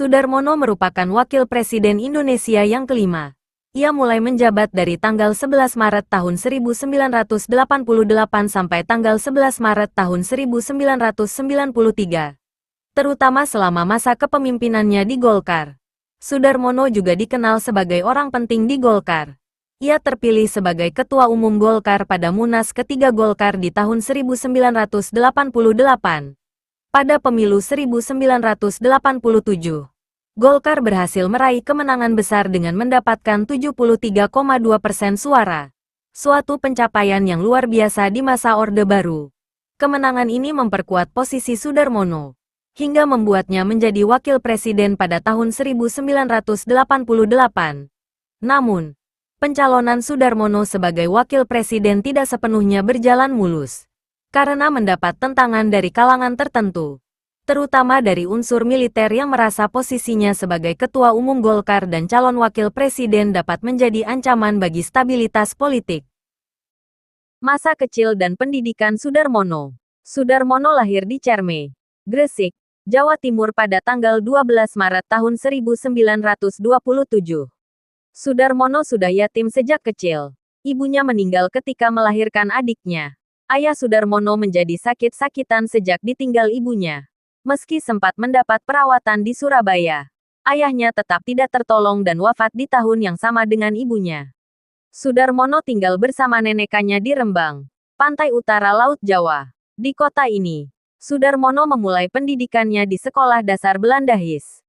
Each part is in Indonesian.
Sudarmono merupakan wakil presiden Indonesia yang kelima. Ia mulai menjabat dari tanggal 11 Maret tahun 1988 sampai tanggal 11 Maret tahun 1993. Terutama selama masa kepemimpinannya di Golkar. Sudarmono juga dikenal sebagai orang penting di Golkar. Ia terpilih sebagai Ketua Umum Golkar pada Munas ketiga Golkar di tahun 1988. Pada pemilu 1987, Golkar berhasil meraih kemenangan besar dengan mendapatkan 73,2% suara. Suatu pencapaian yang luar biasa di masa Orde Baru. Kemenangan ini memperkuat posisi Sudarmono, hingga membuatnya menjadi wakil presiden pada tahun 1988. Namun, pencalonan Sudarmono sebagai wakil presiden tidak sepenuhnya berjalan mulus, karena mendapat tentangan dari kalangan tertentu, terutama dari unsur militer yang merasa posisinya sebagai Ketua Umum Golkar dan calon wakil presiden dapat menjadi ancaman bagi stabilitas politik. Masa kecil dan pendidikan Sudarmono. Sudarmono lahir di Cerme, Gresik, Jawa Timur pada tanggal 12 Maret tahun 1927. Sudarmono sudah yatim sejak kecil. Ibunya meninggal ketika melahirkan adiknya. Ayah Sudarmono menjadi sakit-sakitan sejak ditinggal ibunya. Meski sempat mendapat perawatan di Surabaya, ayahnya tetap tidak tertolong dan wafat di tahun yang sama dengan ibunya. Sudarmono tinggal bersama neneknya di Rembang, pantai utara Laut Jawa. Di kota ini, Sudarmono memulai pendidikannya di Sekolah Dasar Belanda HIS.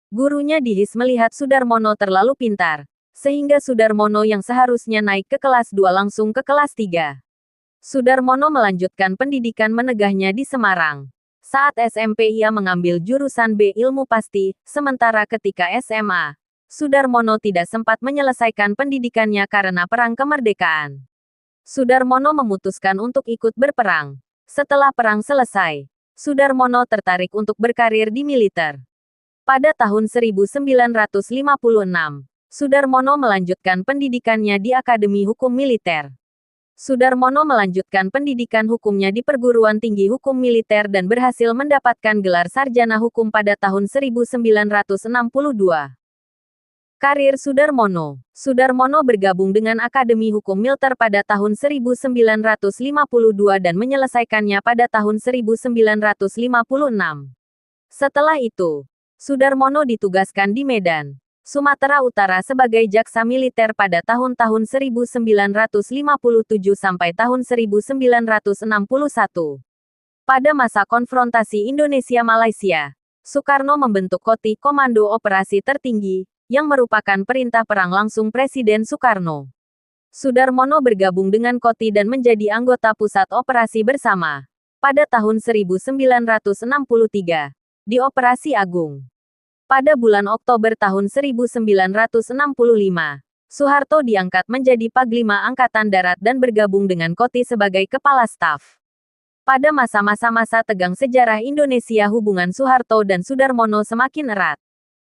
Gurunya di HIS melihat Sudarmono terlalu pintar, sehingga Sudarmono yang seharusnya naik ke kelas 2 langsung ke kelas 3. Sudarmono melanjutkan pendidikan menengahnya di Semarang. Saat SMP ia mengambil jurusan B Ilmu Pasti, sementara ketika SMA, Sudarmono tidak sempat menyelesaikan pendidikannya karena Perang Kemerdekaan. Sudarmono memutuskan untuk ikut berperang. Setelah perang selesai, Sudarmono tertarik untuk berkarir di militer. Pada tahun 1956, Sudarmono melanjutkan pendidikannya di Akademi Hukum Militer. Sudarmono melanjutkan pendidikan hukumnya di Perguruan Tinggi Hukum Militer dan berhasil mendapatkan gelar sarjana hukum pada tahun 1962. Karir Sudarmono. Sudarmono bergabung dengan Akademi Hukum Militer pada tahun 1952 dan menyelesaikannya pada tahun 1956. Setelah itu, Sudarmono ditugaskan di Medan, Sumatera Utara sebagai jaksa militer pada tahun-tahun 1957 sampai tahun 1961. Pada masa konfrontasi Indonesia-Malaysia, Soekarno membentuk KOTI Komando Operasi Tertinggi, yang merupakan perintah perang langsung Presiden Soekarno. Sudarmono bergabung dengan KOTI dan menjadi anggota Pusat Operasi Bersama. Pada tahun 1963, di Operasi Agung. Pada bulan Oktober tahun 1965, Soeharto diangkat menjadi Panglima Angkatan Darat dan bergabung dengan KOTI sebagai Kepala Staf. Pada masa-masa tegang sejarah Indonesia, hubungan Soeharto dan Sudarmono semakin erat.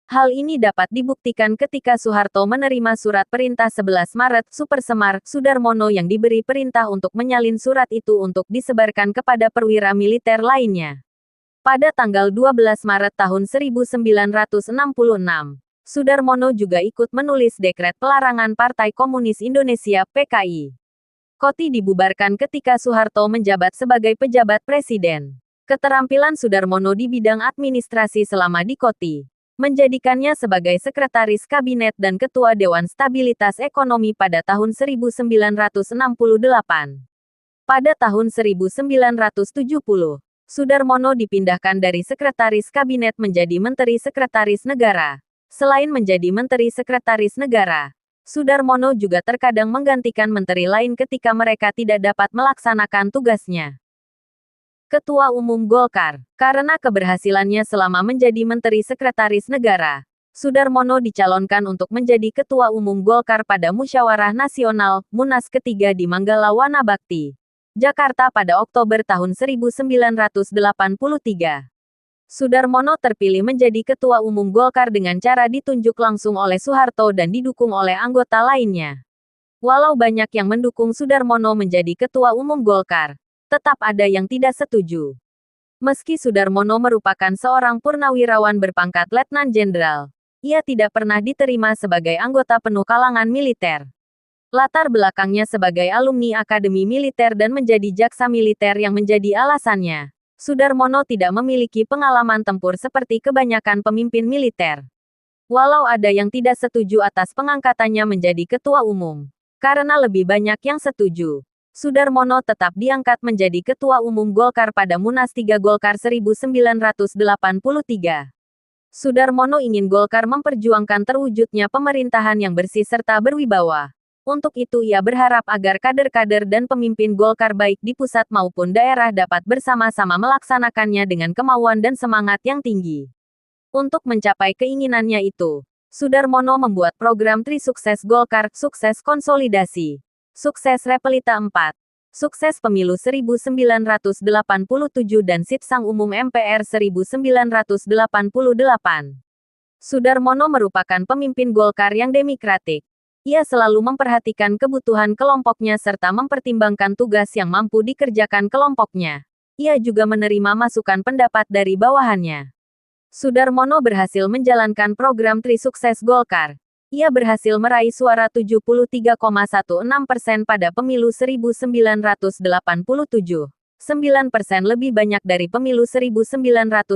Hal ini dapat dibuktikan ketika Soeharto menerima surat perintah 11 Maret Super Semar Sudarmono yang diberi perintah untuk menyalin surat itu untuk disebarkan kepada perwira militer lainnya. Pada tanggal 12 Maret tahun 1966, Sudarmono juga ikut menulis dekret pelarangan Partai Komunis Indonesia (PKI). KOTI dibubarkan ketika Soeharto menjabat sebagai pejabat presiden. Keterampilan Sudarmono di bidang administrasi selama di KOTI menjadikannya sebagai sekretaris kabinet dan ketua Dewan Stabilitas Ekonomi pada tahun 1968. Pada tahun 1970, Sudarmono dipindahkan dari Sekretaris Kabinet menjadi Menteri Sekretaris Negara. Selain menjadi Menteri Sekretaris Negara, Sudarmono juga terkadang menggantikan menteri lain ketika mereka tidak dapat melaksanakan tugasnya. Ketua Umum Golkar. Karena keberhasilannya selama menjadi Menteri Sekretaris Negara, Sudarmono dicalonkan untuk menjadi Ketua Umum Golkar pada Musyawarah Nasional, Munas ketiga di Manggala Wanabakti, Jakarta pada Oktober tahun 1983. Sudarmono terpilih menjadi Ketua Umum Golkar dengan cara ditunjuk langsung oleh Soeharto dan didukung oleh anggota lainnya. Walau banyak yang mendukung Sudarmono menjadi Ketua Umum Golkar, tetap ada yang tidak setuju. Meski Sudarmono merupakan seorang purnawirawan berpangkat letnan jenderal, ia tidak pernah diterima sebagai anggota penuh kalangan militer. Latar belakangnya sebagai alumni Akademi Militer dan menjadi jaksa militer yang menjadi alasannya. Sudarmono tidak memiliki pengalaman tempur seperti kebanyakan pemimpin militer. Walau ada yang tidak setuju atas pengangkatannya menjadi ketua umum, karena lebih banyak yang setuju, Sudarmono tetap diangkat menjadi ketua umum Golkar pada Munas 3 Golkar 1983. Sudarmono ingin Golkar memperjuangkan terwujudnya pemerintahan yang bersih serta berwibawa. Untuk itu ia berharap agar kader-kader dan pemimpin Golkar baik di pusat maupun daerah dapat bersama-sama melaksanakannya dengan kemauan dan semangat yang tinggi. Untuk mencapai keinginannya itu, Sudarmono membuat program Tri Sukses Golkar, Sukses Konsolidasi, Sukses Repelita 4, Sukses Pemilu 1987 dan Sipsang Umum MPR 1988. Sudarmono merupakan pemimpin Golkar yang demokratik. Ia selalu memperhatikan kebutuhan kelompoknya serta mempertimbangkan tugas yang mampu dikerjakan kelompoknya. Ia juga menerima masukan pendapat dari bawahannya. Sudarmono berhasil menjalankan program Tri Sukses Golkar. Ia berhasil meraih suara 73,16% pada pemilu 1987, 9% lebih banyak dari pemilu 1982.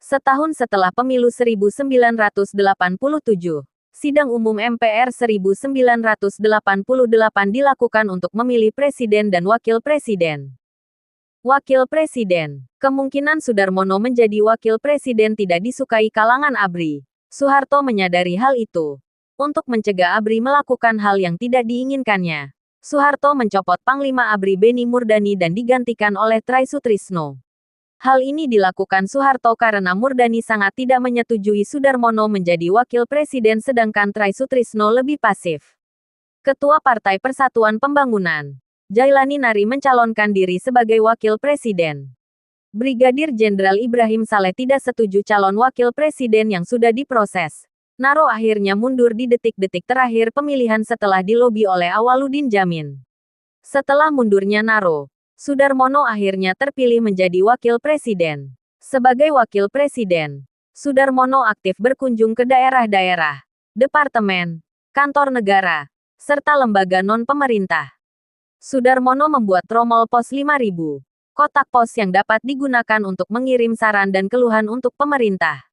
Setahun setelah pemilu 1987, sidang umum MPR 1988 dilakukan untuk memilih presiden dan wakil presiden. Wakil Presiden. Kemungkinan Sudarmono menjadi wakil presiden tidak disukai kalangan ABRI. Soeharto menyadari hal itu. Untuk mencegah ABRI melakukan hal yang tidak diinginkannya, Soeharto mencopot Panglima ABRI Beni Murdani dan digantikan oleh Try Sutrisno. Hal ini dilakukan Soeharto karena Murdani sangat tidak menyetujui Sudarmono menjadi wakil presiden sedangkan Try Sutrisno lebih pasif. Ketua Partai Persatuan Pembangunan Jailani Nari mencalonkan diri sebagai wakil presiden. Brigadir Jenderal Ibrahim Saleh tidak setuju calon wakil presiden yang sudah diproses. Naro akhirnya mundur di detik-detik terakhir pemilihan setelah dilobi oleh Awaludin Jamin. Setelah mundurnya Naro, Sudarmono akhirnya terpilih menjadi wakil presiden. Sebagai wakil presiden, Sudarmono aktif berkunjung ke daerah-daerah, departemen, kantor negara, serta lembaga non-pemerintah. Sudarmono membuat tromol pos 5.000 kotak pos yang dapat digunakan untuk mengirim saran dan keluhan untuk pemerintah.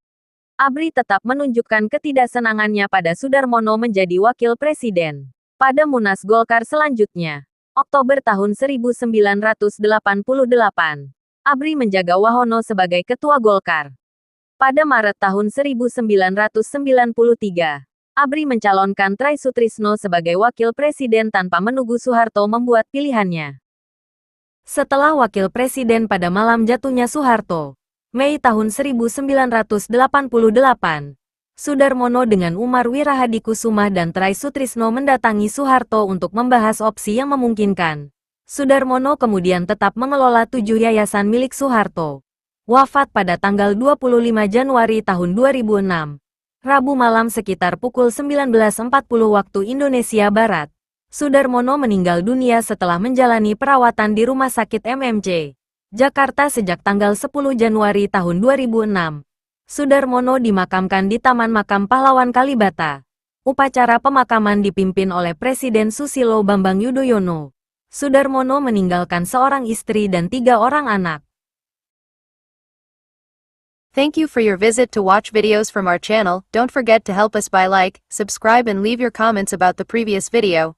ABRI tetap menunjukkan ketidaksenangannya pada Sudarmono menjadi wakil presiden. Pada Munas Golkar selanjutnya, Oktober tahun 1988, ABRI menjaga Wahono sebagai ketua Golkar. Pada Maret tahun 1993, ABRI mencalonkan Try Sutrisno sebagai wakil presiden tanpa menunggu Soeharto membuat pilihannya. Setelah wakil presiden pada malam jatuhnya Soeharto, Mei tahun 1988, Sudarmono dengan Umar Wirahadikusumah dan Try Sutrisno mendatangi Soeharto untuk membahas opsi yang memungkinkan. Sudarmono kemudian tetap mengelola 7 yayasan milik Soeharto. Wafat pada tanggal 25 Januari tahun 2006. Rabu malam sekitar pukul 19.40 waktu Indonesia Barat. Sudarmono meninggal dunia setelah menjalani perawatan di Rumah Sakit MMC, Jakarta sejak tanggal 10 Januari tahun 2006. Sudarmono dimakamkan di Taman Makam Pahlawan Kalibata. Upacara pemakaman dipimpin oleh Presiden Susilo Bambang Yudhoyono. Sudarmono meninggalkan seorang istri dan 3 orang anak. Thank you for your visit to watch videos from our channel. Don't forget to help us by like, subscribe and leave your comments about the previous video.